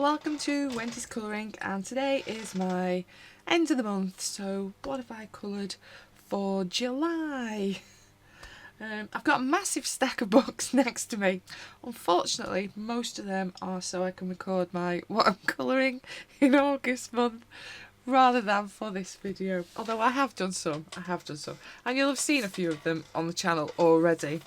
welcome to Wendy's Colouring, and today is my end of the month, so what have I coloured for July? I've got a massive stack of books next to me. Unfortunately, most of them are so I can record what I'm colouring in August month rather than for this video. Although I have done some, and you'll have seen a few of them on the channel already.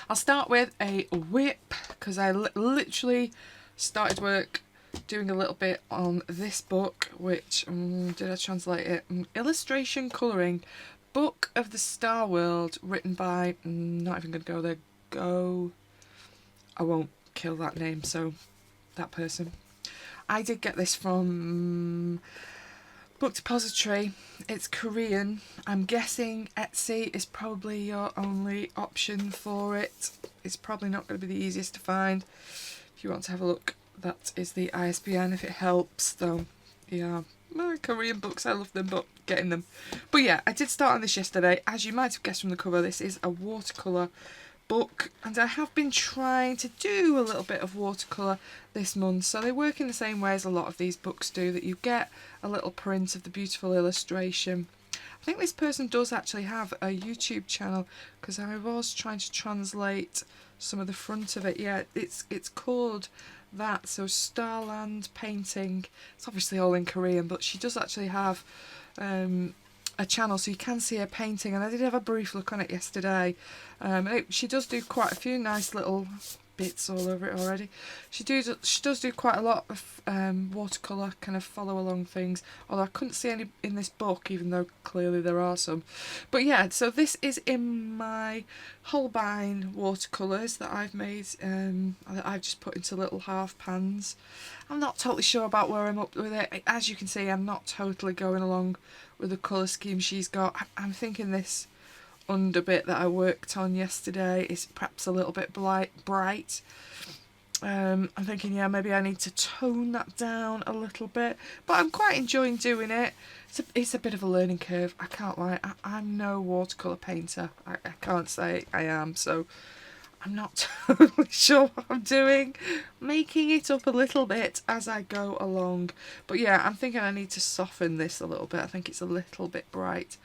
I'll start with a whip because I literally started work doing a little bit on this book, which, did I translate it? Illustration Colouring, Book of the Star World, written by, not even going to go there, I won't kill that name, so that person. I did get this from Book Depository. It's Korean. I'm guessing Etsy is probably your only option for it. It's probably not going to be the easiest to find. If you want to have a look, that is the ISBN if it helps, though. Yeah, Korean books, I love them, but getting them. But yeah, I did start on this yesterday. As you might have guessed from the cover, this is a watercolour book, and I have been trying to do a little bit of watercolour this month. So they work in the same way as a lot of these books do, that you get a little print of the beautiful illustration. I think this person does actually have a YouTube channel, because I was trying to translate some of the front of it. Yeah, it's called that, so Starland Painting. It's obviously all in Korean, but she does actually have a channel, so you can see her painting, and I did have a brief look on it yesterday. She does do quite a few nice little bits all over it already. She does do quite a lot of watercolour kind of follow along things, although I couldn't see any in this book, even though clearly there are some. But yeah, so this is in my Holbein watercolours that I've made, that I've just put into little half pans. I'm not totally sure about where I'm up with it. As you can see, I'm not totally going along with the colour scheme she's got. I'm thinking this under bit that I worked on yesterday is perhaps a little bit bright. I'm thinking, yeah, maybe I need to tone that down a little bit, but I'm quite enjoying doing it. It's a bit of a learning curve, I can't lie. I'm no watercolour painter. I can't say I am, so I'm not totally sure what I'm doing. Making it up a little bit as I go along. But yeah, I'm thinking I need to soften this a little bit. I think it's a little bit bright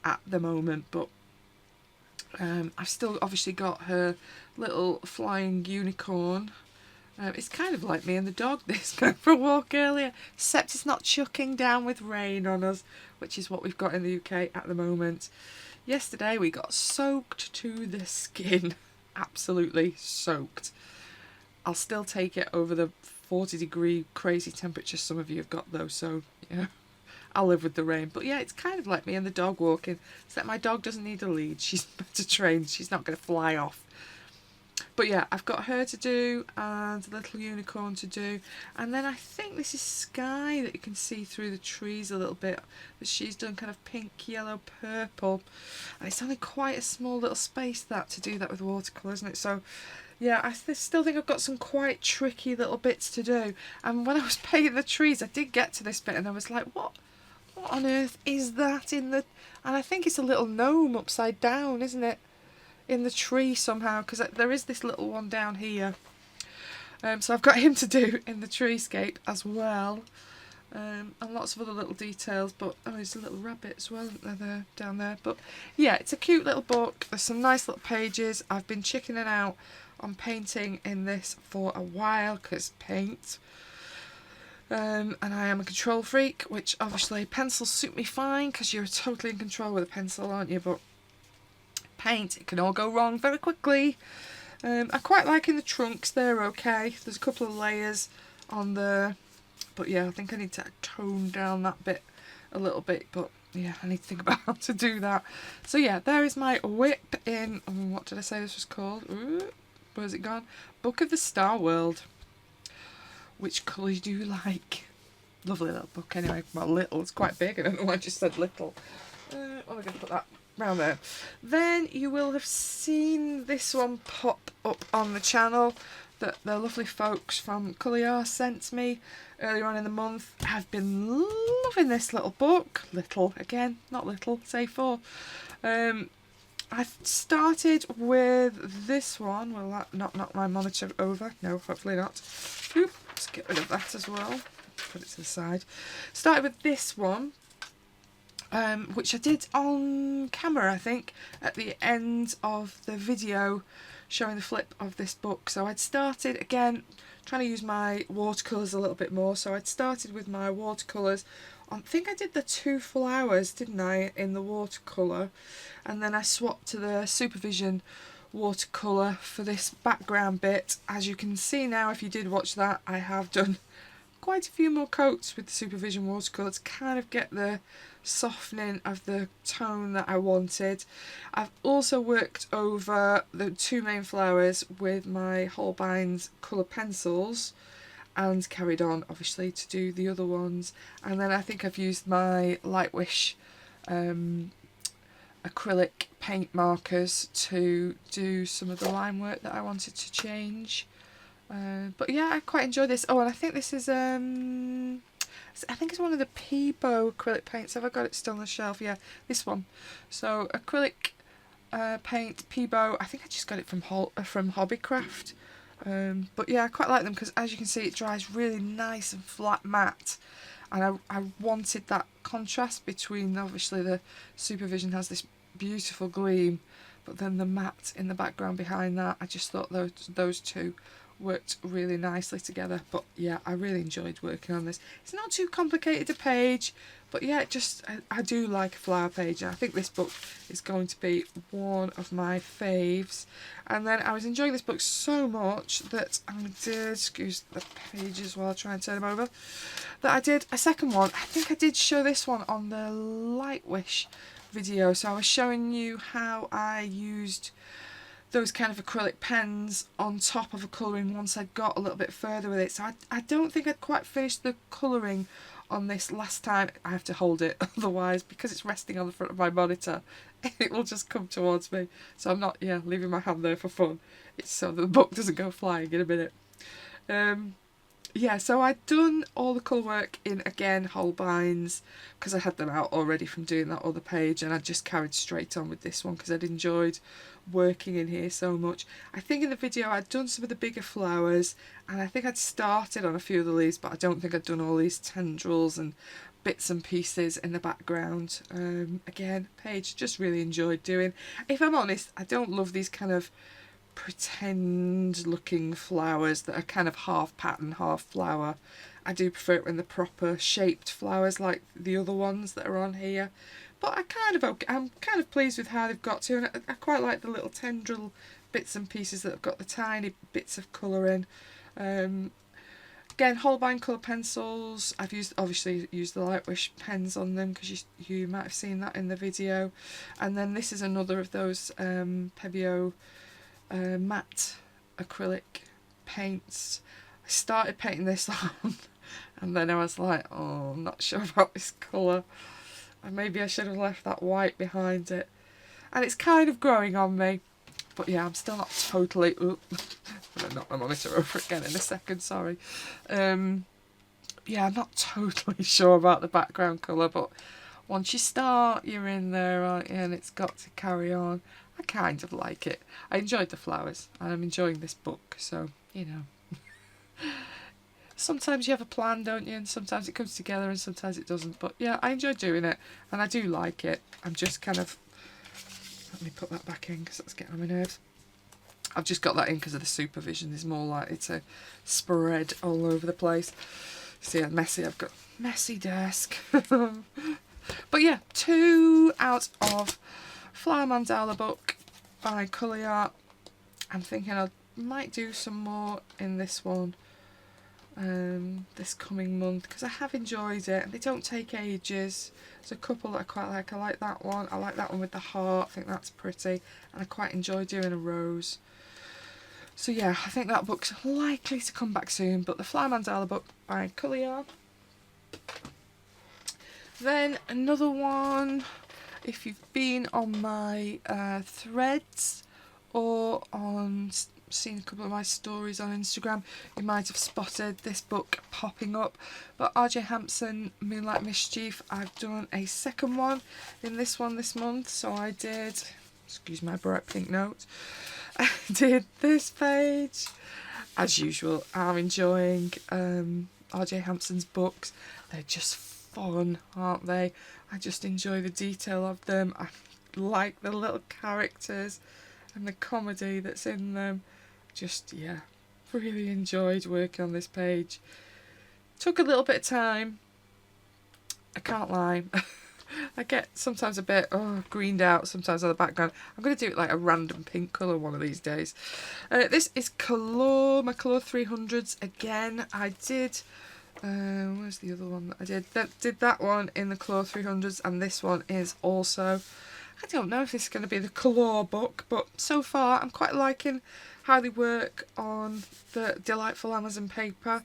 at the moment, but I've still obviously got her little flying unicorn. It's kind of like me and the dog, this, going for a walk earlier, except it's not chucking down with rain on us, which is what we've got in the UK at the moment. Yesterday we got soaked to the skin. Absolutely soaked. I'll still take it over the 40-degree crazy temperature some of you have got though, so yeah, I'll live with the rain. But yeah, it's kind of like me and the dog walking, except my dog doesn't need a lead. She's better trained. She's not going to fly off. But yeah, I've got her to do and a little unicorn to do, and then I think this is sky that you can see through the trees a little bit, that she's done kind of pink, yellow, purple, and it's only quite a small little space to do that with watercolour, isn't it? So yeah, I still think I've got some quite tricky little bits to do. And when I was painting the trees, I did get to this bit and I was like, what on earth is that in the... And I think it's a little gnome upside down, isn't it? In the tree somehow, because there is this little one down here. So I've got him to do in the treescape as well. And lots of other little details, but there's a little rabbit as well, isn't there, down there. But yeah, it's a cute little book. There's some nice little pages. I've been chickening out on painting in this for a while, because paint. And I am a control freak, which obviously pencils suit me fine, because you're totally in control with a pencil, aren't you? But paint, it can all go wrong very quickly. I quite like in the trunks, they're okay. There's a couple of layers on there, but yeah, I think I need to tone down that bit a little bit, but yeah, I need to think about how to do that. So yeah, there is my whip in, what did I say this was called? Ooh, where's it gone? Book of the Star World. Which colours do you like? Lovely little book anyway. Well, little, it's quite big, I don't know why I just said little. I'm going to put that round there. Then you will have seen this one pop up on the channel that the lovely folks from Colour sent me earlier on in the month. I've been loving this little book. Little, again, not little, say 4. I've started with this one. Will that not knock my monitor over? No, hopefully not. Oop. Just get rid of that as well. Put it to the side. Started with this one, which I did on camera, I think, at the end of the video showing the flip of this book. So I'd started, again, trying to use my watercolours a little bit more. So I'd started with my watercolours. I think I did the 2 flowers, didn't I, in the watercolour. And then I swapped to the Supervision watercolour for this background bit. As you can see now, if you did watch that, I have done quite a few more coats with the Supervision watercolour to kind of get the softening of the tone that I wanted. I've also worked over the 2 main flowers with my Holbein's colour pencils and carried on obviously to do the other ones, and then I think I've used my Lightwish acrylic paint markers to do some of the line work that I wanted to change. But yeah, I quite enjoy this. Oh, and I think this is I think it's one of the Peebo acrylic paints. Have I got it still on the shelf? Yeah, this one. So acrylic paint Peebo. I think I just got it from Hobbycraft. But yeah, I quite like them because, as you can see, it dries really nice and flat matte. And I wanted that contrast between, obviously, the Supervision has this beautiful gleam, but then the matte in the background behind that. I just thought those two worked really nicely together. But yeah, I really enjoyed working on this. It's not too complicated a page, but yeah, I do like a flower page, and I think this book is going to be one of my faves. And then I was enjoying this book so much that I did, excuse the pages while I try and turn them over, that I did a second one. I think I did show this one on the Lightwish video, so I was showing you how I used those kind of acrylic pens on top of a colouring once I'd got a little bit further with it. So I don't think I'd quite finished the colouring on this last time. I have to hold it, otherwise, because it's resting on the front of my monitor, it will just come towards me. So I'm not, leaving my hand there for fun. It's so the book doesn't go flying in a minute. Yeah, so I'd done all the colour work in, again, Holbein's, because I had them out already from doing that other page, and I just carried straight on with this one because I'd enjoyed working in here so much. I think in the video I'd done some of the bigger flowers, and I think I'd started on a few of the leaves, but I don't think I'd done all these tendrils and bits and pieces in the background. Again, page just really enjoyed doing. If I'm honest, I don't love these kind of pretend looking flowers that are kind of half pattern, half flower. I do prefer it when they're proper shaped flowers like the other ones that are on here. But I'm kind of pleased with how they've got to, and I quite like the little tendril bits and pieces that have got the tiny bits of colour in. Again, Holbein colour pencils. I've obviously used the Lightwish pens on them because you might have seen that in the video. And then this is another of those Peebo matte acrylic paints. I started painting this on and then I was like, oh, I'm not sure about this colour, and maybe I should have left that white behind it, and it's kind of growing on me. But yeah, I'm still not totally I'm gonna knock my monitor over again in a second, sorry. Yeah, I'm not totally sure about the background colour, but once you start, you're in there, aren't you? And it's got to carry on. I kind of like it. I enjoyed the flowers, and I'm enjoying this book, so, you know. Sometimes you have a plan, don't you? And sometimes it comes together and sometimes it doesn't. But yeah, I enjoy doing it, and I do like it. I'm just kind of... Let me put that back in because that's getting on my nerves. I've just got that in because of the Supervision. There's more likely to spread all over the place. See how messy I've got. Messy desk. But yeah, 2 out of Flower Mandala book by Colour Art. I'm thinking I might do some more in this one this coming month because I have enjoyed it, and they don't take ages. There's a couple that I quite like. I like that one. I like that one with the heart. I think that's pretty, and I quite enjoy doing a rose. So yeah, I think that book's likely to come back soon. But the Flower Mandala book by Colour Art. Then another one, if you've been on my threads or seen a couple of my stories on Instagram, you might have spotted this book popping up. But R.J. Hampson, Moonlight Mischief, I've done a second one in this one this month. So I did, excuse my bright pink note, I did this page, as usual, I'm enjoying R.J. Hampson's books. They're just fun, aren't they? I just enjoy the detail of them. I like the little characters and the comedy that's in them. Just, yeah, really enjoyed working on this page. Took a little bit of time, I can't lie. I get sometimes a bit greened out sometimes on the background. I'm going to do it like a random pink colour one of these days. This is Colour, my Colour 300s again. I did, where's the other one that I did? Did that one in the Colour 300s, and this one is also, I don't know if this is going to be the Colour book, but so far I'm quite liking how they work on the delightful Amazon paper.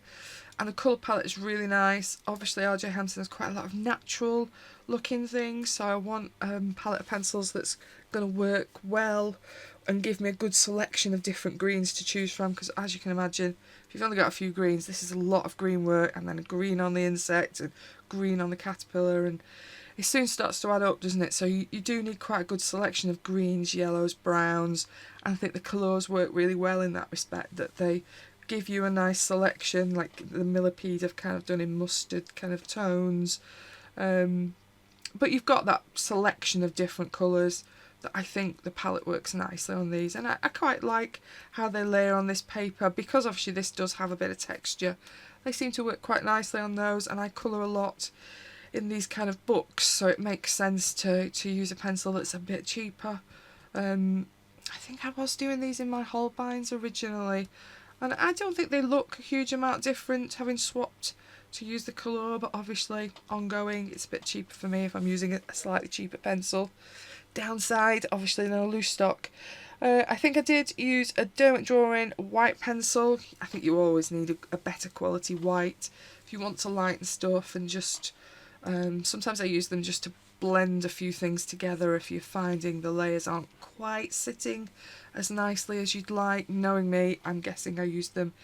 And the colour palette is really nice. Obviously R.J. Hampson has quite a lot of natural looking things, so I want a palette of pencils that's going to work well and give me a good selection of different greens to choose from, because as you can imagine, if you've only got a few greens, this is a lot of green work, and then a green on the insect and green on the caterpillar, and it soon starts to add up, doesn't it? So you do need quite a good selection of greens, yellows, browns, and I think the colours work really well in that respect, that they give you a nice selection, like the millipede I've kind of done in mustard kind of tones, but you've got that selection of different colours that I think the palette works nicely on these, and I quite like how they layer on this paper, because obviously this does have a bit of texture. They seem to work quite nicely on those, and I colour a lot in these kind of books, so it makes sense to use a pencil that's a bit cheaper. I think I was doing these in my Holbeins originally, and I don't think they look a huge amount different having swapped to use the colour, but obviously ongoing it's a bit cheaper for me if I'm using a slightly cheaper pencil. Downside, obviously no loose stock. I think I did use a Derwent Drawing white pencil. I think you always need a better quality white if you want to lighten stuff, and just sometimes I use them just to blend a few things together if you're finding the layers aren't quite sitting as nicely as you'd like. Knowing me, I'm guessing I used them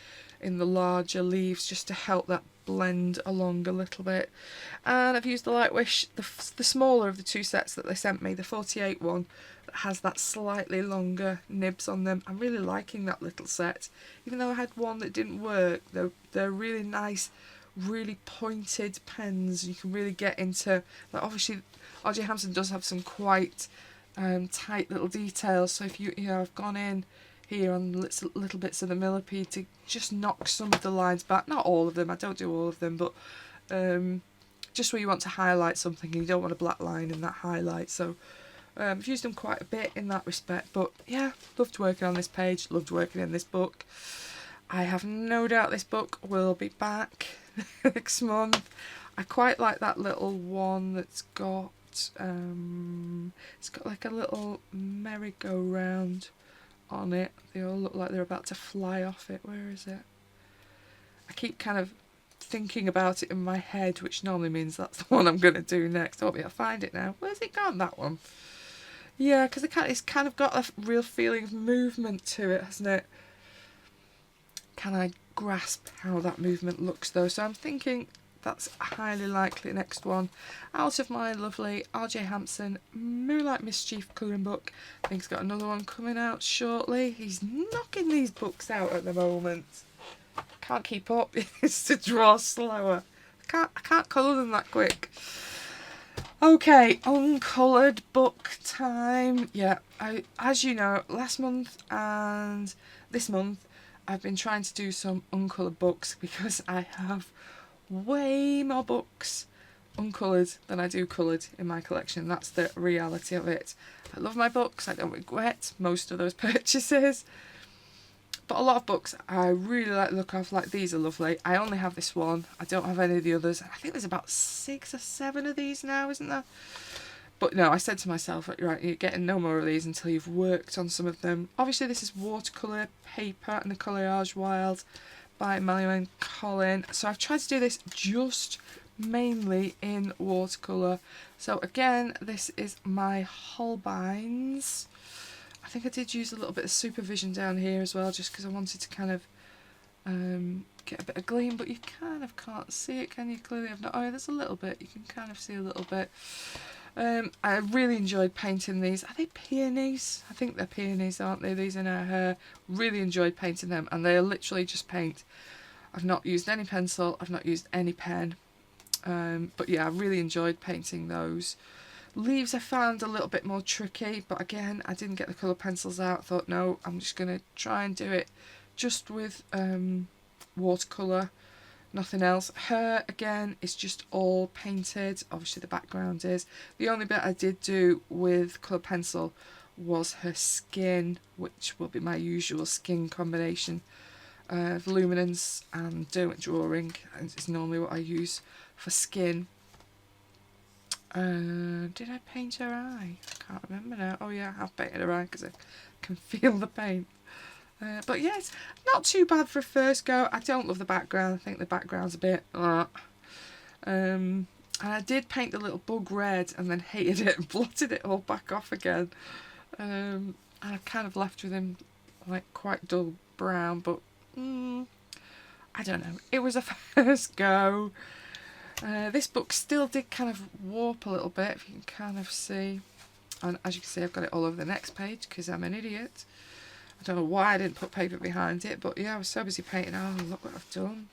in the larger leaves just to help that blend along a little bit. And I've used the Lightwish, the smaller of the two sets that they sent me, the 48 one that has that slightly longer nibs on them. I'm really liking that little set, even though I had one that didn't work. They're really nice, really pointed pens. You can really get into, like, obviously R.J. Hampson does have some quite tight little details, so if you know, I've gone in here on little bits of the millipede to just knock some of the lines back, not all of them, I don't do all of them, but just where you want to highlight something and you don't want a black line in that highlight. So I've used them quite a bit in that respect, but yeah, loved working on this page, loved working in this book. I have no doubt this book will be back next month. I quite like that little one that's got it's got like a little merry-go-round on it. They all look like they're about to fly off it. Where is it? I keep kind of thinking about it in my head, which normally means that's the one I'm going to do next. I won't be able to find it now. Where's it gone, that one? Yeah, because it's kind of got a real feeling of movement to it, hasn't it? Can I grasp how that movement looks though? So I'm thinking that's highly likely next one out of my lovely R.J. Hampson Moonlight Mischief colouring book. I think he's got another one coming out shortly. He's knocking these books out at the moment. Can't keep up. It's to draw slower. I can't colour them that quick. Okay, uncoloured book time. Yeah, as you know, last month and this month I've been trying to do some uncoloured books because I have way more books uncoloured than I do coloured in my collection. That's the reality of it. I love my books, I don't regret most of those purchases, but a lot of books I really like the look of. Like, these are lovely. I only have this one, I don't have any of the others. I think there's about 6 or 7 of these now, isn't there? But no, I said to myself, right, you're getting no more of these until you've worked on some of them. Obviously this is watercolour paper and the Collage Wild by Manuel Colin. So I've tried to do this just mainly in watercolour. So again, this is my Holbeins. I think I did use a little bit of supervision down here as well, just because I wanted to kind of get a bit of gleam, but you kind of can't see it, can you? Clearly I've not. Oh, there's a little bit. You can kind of see a little bit. I really enjoyed painting these. Are they peonies? I think they're peonies, aren't they? These in her hair. Really enjoyed painting them, and they are literally just paint. I've not used any pencil, I've not used any pen, but yeah, I really enjoyed painting those. Leaves I found a little bit more tricky, but again, I didn't get the colour pencils out. I thought, no, I'm just going to try and do it just with watercolour, nothing else. Her, again, is just all painted. Obviously the background is. The only bit I did do with colour pencil was her skin, which will be my usual skin combination. Luminance and Derwent drawing is normally what I use for skin. Did I paint her eye? I can't remember now. Oh yeah, I have painted her eye because I can feel the paint. But yeah, it's not too bad for a first go. I don't love the background. I think the background's a bit... and I did paint the little bug red and then hated it and blotted it all back off again. And I kind of left with him like quite dull brown, but I don't know. It was a first go. This book still did kind of warp a little bit, if you can kind of see. And as you can see, I've got it all over the next page because I'm an idiot. I don't know why I didn't put paper behind it, but yeah, I was so busy painting. Oh, look what I've done.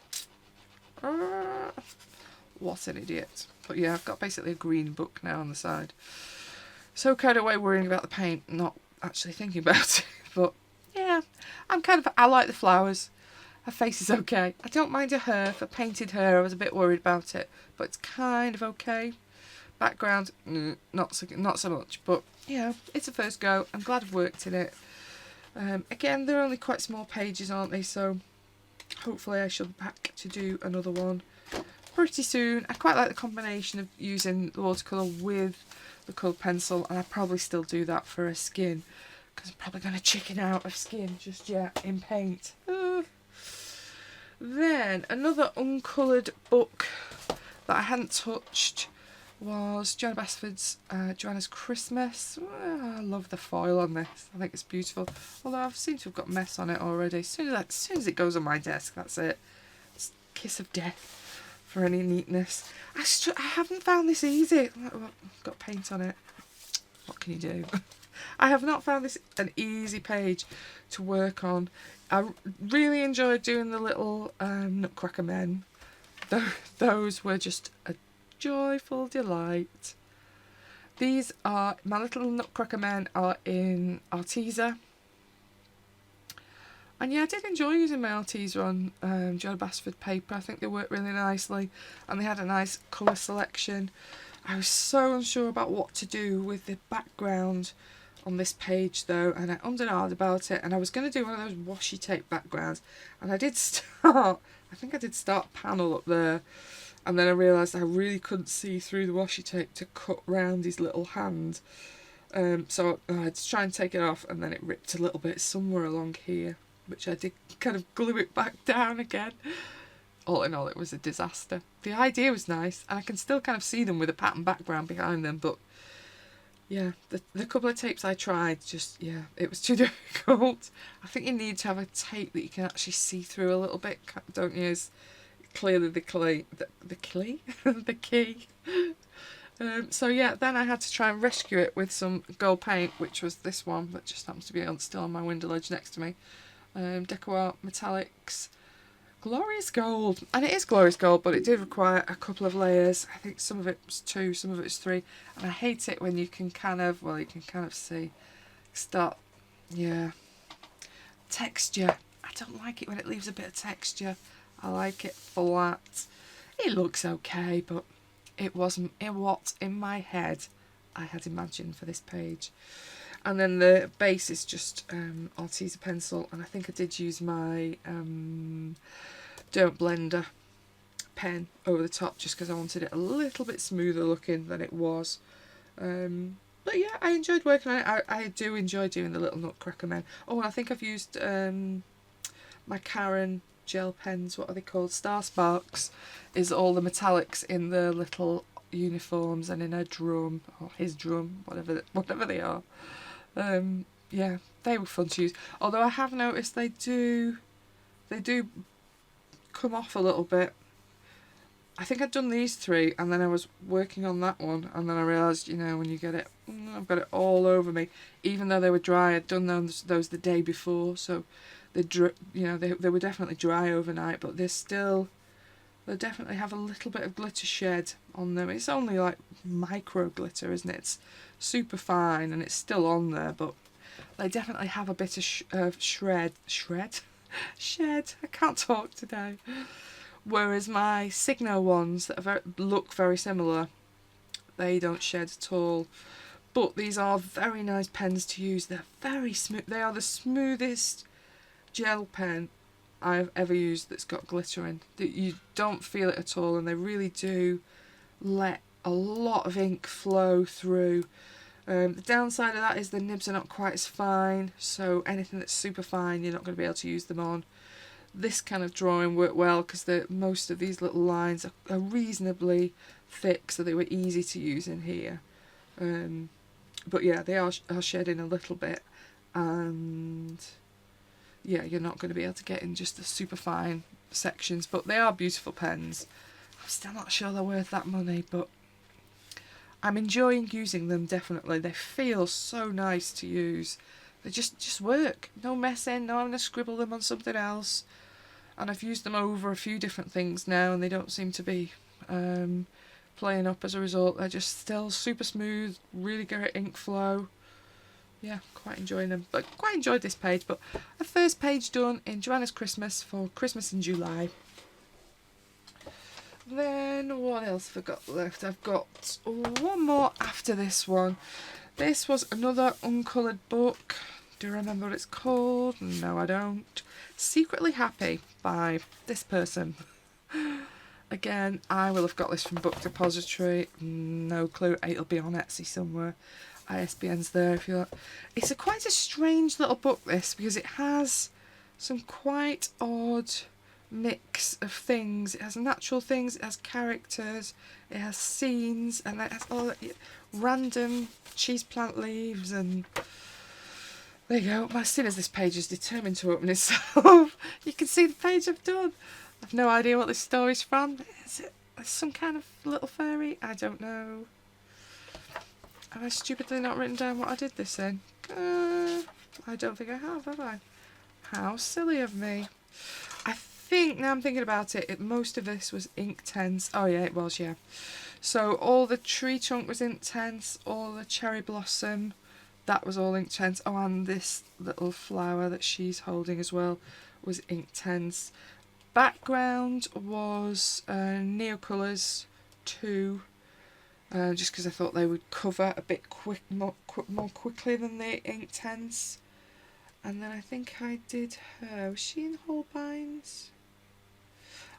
What an idiot. But yeah, I've got basically a green book now on the side. So carried away worrying about the paint, not actually thinking about it. But yeah, I like the flowers. Her face is okay. I don't mind her hair. For painted hair, I was a bit worried about it, but it's kind of okay. Background, not so much. But yeah, it's a first go. I'm glad I've worked in it. Again, they're only quite small pages, aren't they? So hopefully I shall be back to do another one pretty soon. I quite like the combination of using the watercolour with the coloured pencil, and I probably still do that for a skin because I'm probably going to chicken out of skin just yet in paint. Then another uncoloured book that I hadn't touched was Joanna Basford's Joanna's Christmas. I love the foil on this. I think it's beautiful. Although I've seem to have got mess on it already. As soon as it goes on my desk, that's it. It's kiss of death for any neatness. I haven't found this easy. I've got paint on it. What can you do? I have not found this an easy page to work on. I really enjoyed doing the little Nutcracker men. Those were just a joyful delight. These are, my little Nutcracker men are in Arteza. And yeah, I did enjoy using my Arteza on Joanna Basford paper. I think they worked really nicely and they had a nice colour selection. I was so unsure about what to do with the background on this page though, and I ummed and ahed about it, and I was going to do one of those washi tape backgrounds, and I think I did start a panel up there, and then I realised I really couldn't see through the washi tape to cut round his little hand, so I had to try and take it off, and then it ripped a little bit somewhere along here, which I did kind of glue it back down again. All in all, it was a disaster. The idea was nice, and I can still kind of see them with a pattern background behind them, but yeah, the couple of tapes I tried, just, yeah, it was too difficult. I think you need to have a tape that you can actually see through a little bit, don't you? Is clearly the key. So yeah, then I had to try and rescue it with some gold paint, which was this one that just happens to be still on my window ledge next to me. Deco Art Metallics Glorious Gold, and it is Glorious Gold, but it did require a couple of layers. I think some of it was 2, some of it was 3, and I hate it when you can kind of, well, you can kind of see, texture. I don't like it when it leaves a bit of texture. I like it flat. It looks okay, but it wasn't what in my head I had imagined for this page. And then the base is just Arteza pencil, and I think I did use my Don't Blender pen over the top just because I wanted it a little bit smoother looking than it was. But yeah, I enjoyed working on it. I do enjoy doing the little Nutcracker men. Oh, and I think I've used my Karen gel pens. What are they called? Star Sparks is all the metallics in the little uniforms and in her drum, or his drum, whatever they are. Yeah, they were fun to use. Although I have noticed they do come off a little bit. I think I'd done these 3 and then I was working on that one, and then I realised, you know, when you get it, I've got it all over me. Even though they were dry, I'd done those the day before, so they were definitely dry overnight, but they definitely have a little bit of glitter shed on them. It's only like micro glitter, isn't it? It's super fine and it's still on there, but they definitely have a bit of shed. I can't talk today. Whereas my Signo ones that look very similar, they don't shed at all. But these are very nice pens to use. They're very smooth. They are the smoothest gel pen I've ever used that's got glitter in. You don't feel it at all, and they really do let a lot of ink flow through. The downside of that is the nibs are not quite as fine, so anything that's super fine you're not going to be able to use them on. This kind of drawing worked well because most of these little lines are reasonably thick, so they were easy to use in here. But yeah, they are shedding a little bit, and yeah, you're not going to be able to get in just the super fine sections, but they are beautiful pens. I'm still not sure they're worth that money, but I'm enjoying using them, definitely. They feel so nice to use. They just work. No messing, no having to scribble them on something else. And I've used them over a few different things now, and they don't seem to be playing up as a result. They're just still super smooth, really great ink flow. Yeah, quite enjoying them. But quite enjoyed this page. But a first page done in Joanna's Christmas for Christmas in July. Then what else have I got left? I've got one more after this one. This was another uncoloured book. Do you remember what it's called? No, I don't. Secretly Happy by this person. Again, I will have got this from Book Depository. No clue. It'll be on Etsy somewhere. ISBN's there if you like. It's quite a strange little book, this, because it has some quite odd mix of things. It has natural things, it has characters, it has scenes, and it has all random cheese plant leaves, and there you go. As soon as this page is determined to open itself, you can see the page I've done. I've no idea what this story's from. Is it some kind of little fairy? I don't know. Have I stupidly not written down what I did this in? I don't think I have I? How silly of me. I think, now I'm thinking about it, most of this was Inktense. Oh yeah, it was, yeah. So all the tree trunk was Inktense, all the cherry blossom, that was all Inktense. Oh, and this little flower that she's holding as well was Inktense. Background was Neocolours 2. Just because I thought they would cover a bit more quickly than the Inktense. And then I think I did her. Was she in Holbein's?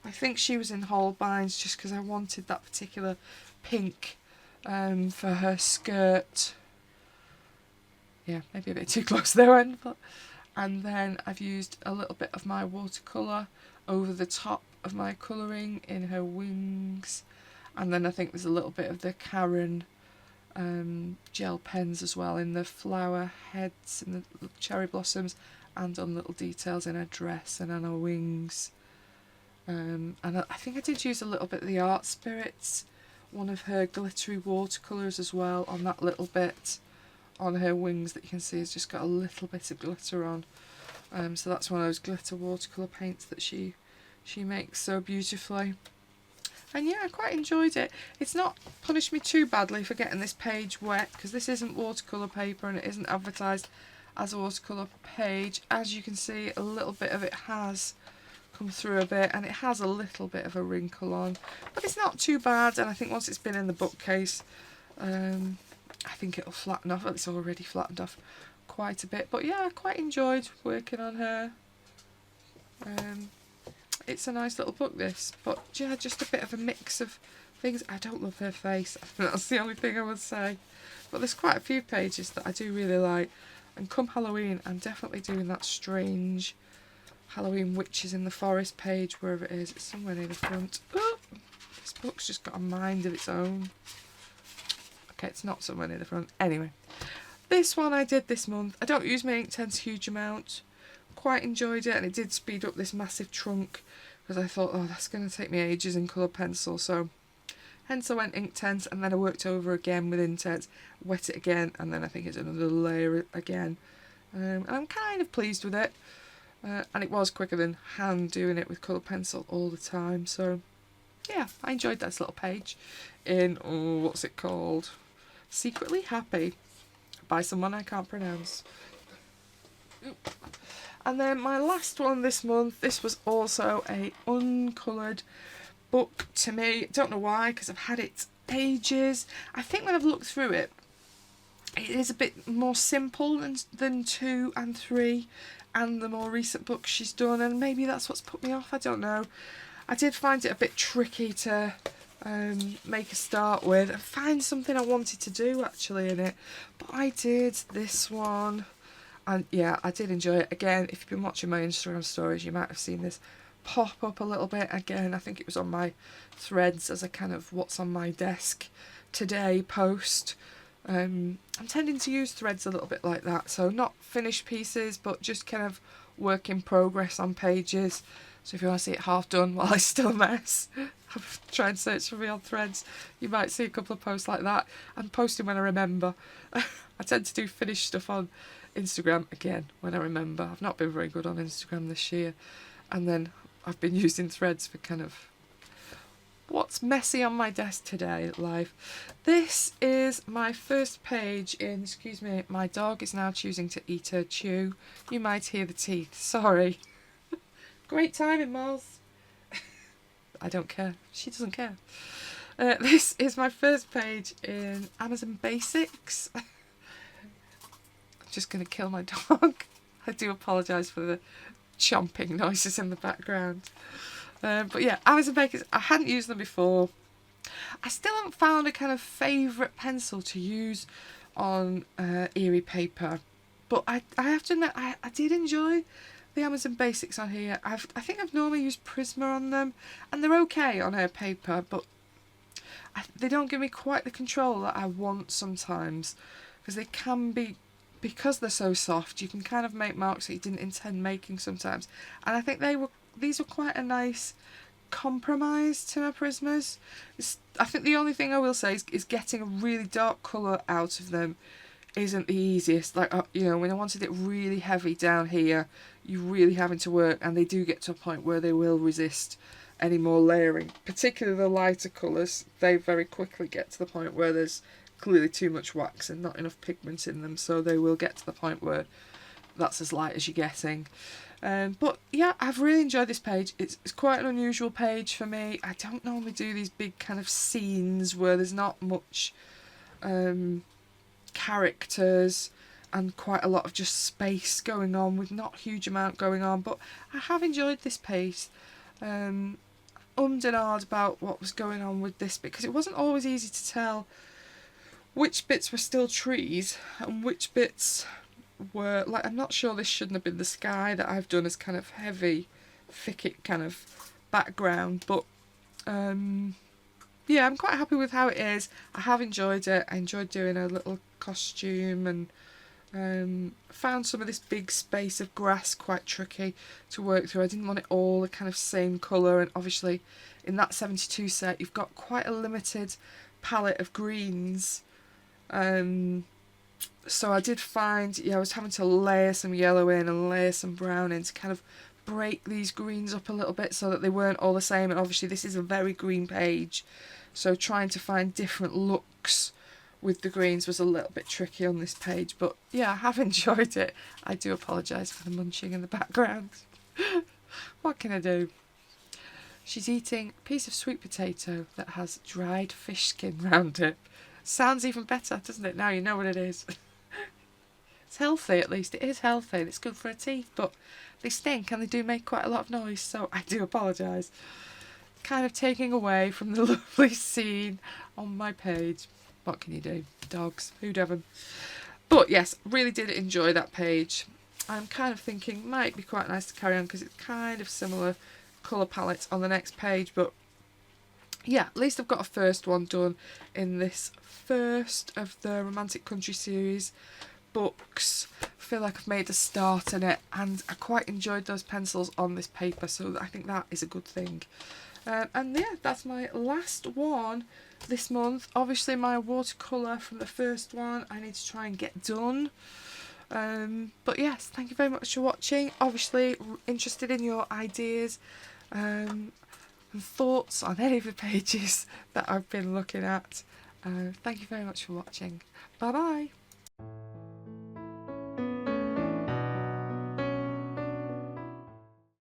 I think she was in Holbein's just because I wanted that particular pink for her skirt. Yeah, maybe a bit too close there, but. And then I've used a little bit of my watercolour over the top of my colouring in her wings. And then I think there's a little bit of the Karen gel pens as well in the flower heads and the cherry blossoms, and on little details in her dress and on her wings. And I think I did use a little bit of the Art Spirits, one of her glittery watercolours as well, on that little bit on her wings that you can see has just got a little bit of glitter on. So that's one of those glitter watercolour paints that she makes so beautifully. And yeah, I quite enjoyed it. It's not punished me too badly for getting this page wet, because this isn't watercolour paper and it isn't advertised as a watercolour page. As you can see, a little bit of it has come through a bit, and it has a little bit of a wrinkle on. But it's not too bad, and I think once it's been in the bookcase, I think it'll flatten off. Well, it's already flattened off quite a bit. But yeah, I quite enjoyed working on her. It's a nice little book, this, but yeah, just a bit of a mix of things. I don't love her face, that's the only thing I would say, but there's quite a few pages that I do really like. And come Halloween, I'm definitely doing that strange Halloween Witches in the Forest page, wherever it is. It's somewhere near the front. Oh, this book's just got a mind of its own. Okay, it's not somewhere near the front. Anyway, this one I did this month. I don't use my Inktense a huge amount. Quite enjoyed it, and it did speed up this massive trunk, because I thought, oh, that's going to take me ages in coloured pencil. So hence I went Inktense, and then I worked over again with Inktense, wet it again, and then I think it's another layer again. And I'm kind of pleased with it. And it was quicker than hand doing it with coloured pencil all the time. So yeah, I enjoyed this little page in, oh, what's it called? Secretly Happy, by someone I can't pronounce. And then my last one this month, this was also a uncoloured book to me. Don't know why, because I've had it ages. I think when I've looked through it, it is a bit more simple than 2 and 3 and the more recent books she's done, and maybe that's what's put me off, I don't know. I did find it a bit tricky to make a start with and find something I wanted to do actually in it, but I did this one, and yeah, I did enjoy it. Again, if you've been watching my Instagram stories, you might have seen this pop up a little bit. Again, I think it was on my threads as a kind of what's on my desk today post. I'm tending to use threads a little bit like that, so not finished pieces but just kind of work in progress on pages. So if you want to see it half done while I still mess, try and search for me on threads. You might see a couple of posts like that. I'm posting when I remember. I tend to do finished stuff on Instagram again when I remember. I've not been very good on Instagram this year, and then I've been using threads for kind of what's messy on my desk today live. This is my first page in, excuse me, my dog is now choosing to eat her chew. You might hear the teeth, sorry. Great timing, Miles. I don't care, she doesn't care. This is my first page in Amazon Basics. I'm just going to kill my dog. I do apologise for the chomping noises in the background. But yeah, Amazon Basics, I hadn't used them before. I still haven't found a kind of favourite pencil to use on Erie paper. But I have to admit, I did enjoy the Amazon Basics on here. I think I've normally used Prisma on them, and they're okay on her paper, but they don't give me quite the control that I want sometimes, because they can be, because they're so soft, you can kind of make marks that you didn't intend making sometimes. And I think these were quite a nice compromise to my Prismas. I think the only thing I will say is getting a really dark colour out of them isn't the easiest. Like, you know, when I wanted it really heavy down here, you're really having to work, and they do get to a point where they will resist any more layering. Particularly the lighter colours, they very quickly get to the point where there's clearly too much wax and not enough pigment in them, so they will get to the point where that's as light as you're getting. But yeah, I've really enjoyed this page. It's quite an unusual page for me. I don't normally do these big kind of scenes where there's not much characters and quite a lot of just space going on with not a huge amount going on, but I have enjoyed this page. And ahed about what was going on with this bit, because it wasn't always easy to tell which bits were still trees and which bits were, like, I'm not sure this shouldn't have been the sky that I've done as kind of heavy thicket kind of background, but yeah, I'm quite happy with how it is. I have enjoyed it. I enjoyed doing a little costume, and found some of this big space of grass quite tricky to work through. I didn't want it all the kind of same colour, and obviously in that 72 set you've got quite a limited palette of greens. So I did find, yeah, I was having to layer some yellow in and layer some brown in to kind of break these greens up a little bit so that they weren't all the same. And obviously this is a very green page, so trying to find different looks with the greens was a little bit tricky on this page. But yeah, I have enjoyed it. I do apologise for the munching in the background. What can I do? She's eating a piece of sweet potato that has dried fish skin round it. Sounds even better, doesn't it? Now you know what it is. It's healthy, at least. It is healthy and it's good for her teeth, but they stink and they do make quite a lot of noise, so I do apologise. Kind of taking away from the lovely scene on my page. What can you do? Dogs, who'd have them? But yes, really did enjoy that page. I'm kind of thinking might be quite nice to carry on because it's kind of similar colour palette on the next page, but yeah, at least I've got a first one done in this first of the Romantic Country series books. I feel like I've made a start in it, and I quite enjoyed those pencils on this paper, so I think that is a good thing. And yeah, that's my last one this month. Obviously my watercolour from the first one I need to try and get done. But yes, thank you very much for watching. Obviously interested in your ideas and thoughts on any of the pages that I've been looking at. Thank you very much for watching. Bye bye.